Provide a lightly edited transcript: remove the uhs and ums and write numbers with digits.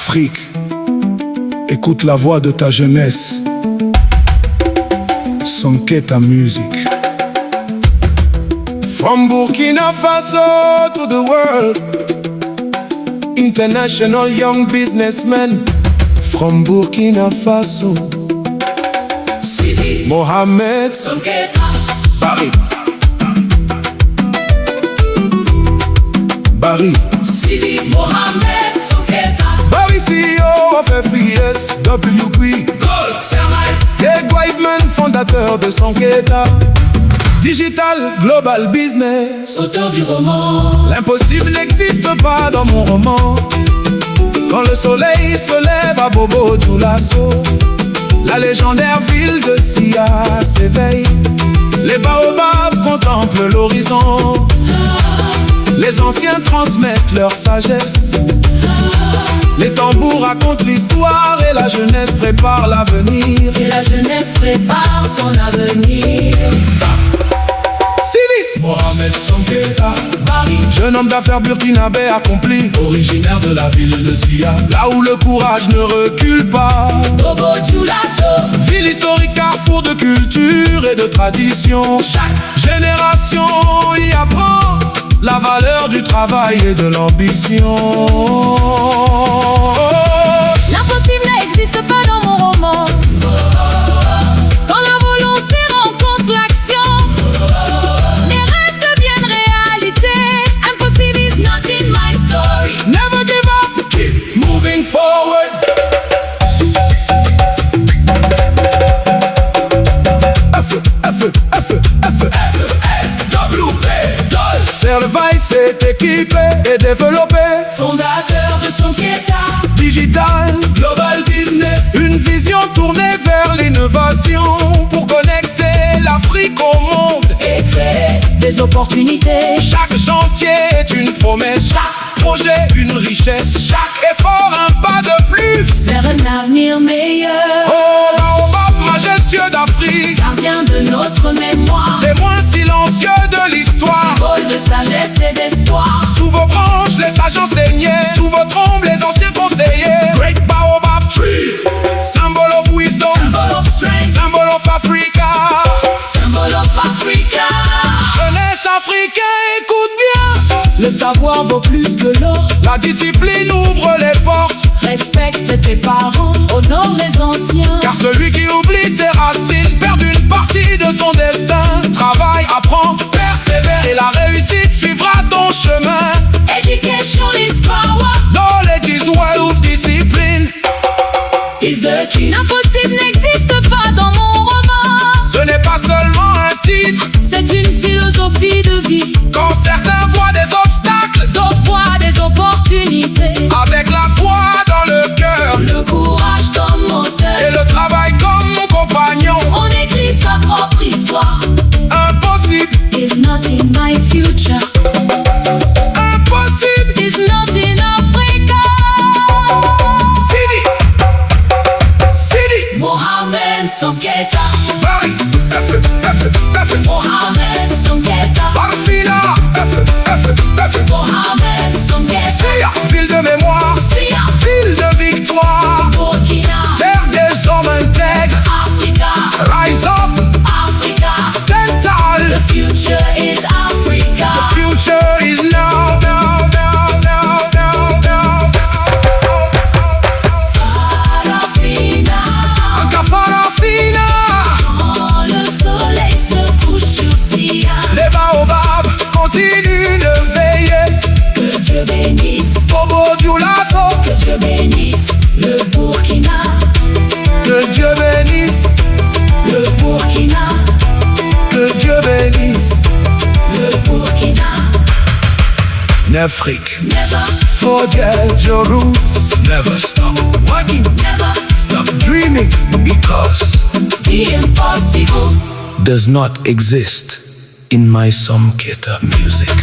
Afrique, écoute la voix de ta jeunesse. Sonketa Music. From Burkina Faso to the world, international young businessmen. From Burkina Faso, Sidi Mohamed Sonketa, Barry Sidi Mohamed Sonketa, Barry CEO of FES WP, Gold Service, Diego Whiteman, fondateur de Sonketa Digital Global Business, auteur du roman. L'impossible n'existe pas dans mon roman. Quand le soleil se lève à Bobo Dioulasso, la légendaire ville de Sia s'éveille. Les baobabs contemplent l'horizon. Les anciens transmettent leur sagesse. Les tambours racontent l'histoire et la jeunesse prépare l'avenir. Et la jeunesse prépare son avenir. Sidi Mohamed Sonketa, Barry, jeune homme d'affaires burkinabé accompli, originaire de la ville de Sia, là où le courage ne recule pas. Bobo Dioulasso, Ville historique, carrefour de culture et de tradition. chaque Génération y apprend la valeur du travail et de l'ambition. L'impossible n'existe pas dans mon roman. Quand la volonté rencontre l'action, les rêves deviennent réalité. Impossible is not in my story. Never give up, keep moving forward. SWP, Gold, Service s'est équipé et développé. fondateur de Sonketa, Digital Global Business, une vision tournée vers l'innovation pour connecter l'Afrique au monde. et créer Des opportunités. Chaque chantier est une promesse, chaque projet une richesse, chaque effort un pas de plus. Vers un avenir meilleur. Oh baobab majestueux d'Afrique, Gardien de notre mémoire. témoin silencieux de l'histoire. Symbole de sagesse et d'espoir. Sous vos branches les sages enseignaient, sous vos trombes les anciens conseillers. Great baobab tree, symbol of wisdom, symbol of strength, symbol of Africa. symbol of Africa. Jeunesse africaine, écoute bien. Le savoir vaut plus que l'or. La discipline ouvre les portes, Respecte tes parents, honore les anciens. car celui qui oublie ses racines perd une partie de son destin. Travaille, apprends, persévère et la réussite suivra ton chemin. Education is power. Knowledge is wealth, discipline. Is the king. L'impossible n'existe pas dans mon roman. Ce n'est pas seulement un titre. C'est une philosophie de vie. Quand certains voient des obstacles, D'autres voient des opportunités. avec la foi dans le cœur Le courage comme et moteur, le travail comme mon compagnon. on écrit sa propre histoire. Impossible, Is not in my future. impossible. Is not in Africa. Sidi, Sidi, Mohamed Sonketa, Barry, Mohamed Sonketa, Barfina, Mohamed Sonketa, Sia, ville de mémoire, Sia, ville de victoire, Burkina, terre des hommes intègres. Africa, Rise up, Africa. stand tall. The future is Africa. Future is now, now, now, now, now, now, now. Farafina, Farafina, quand le soleil se couche sur Sia. les baobabs continuent de veiller. Que Dieu bénisse, Bobo Dioulasso, que Dieu bénisse le Burkina, que Dieu bénisse, le Burkina, que Dieu bénisse. le Burkina. Afrique, Never, forget your roots. Never stop working, never stop dreaming, because the impossible. does not exist in my Sonketa music.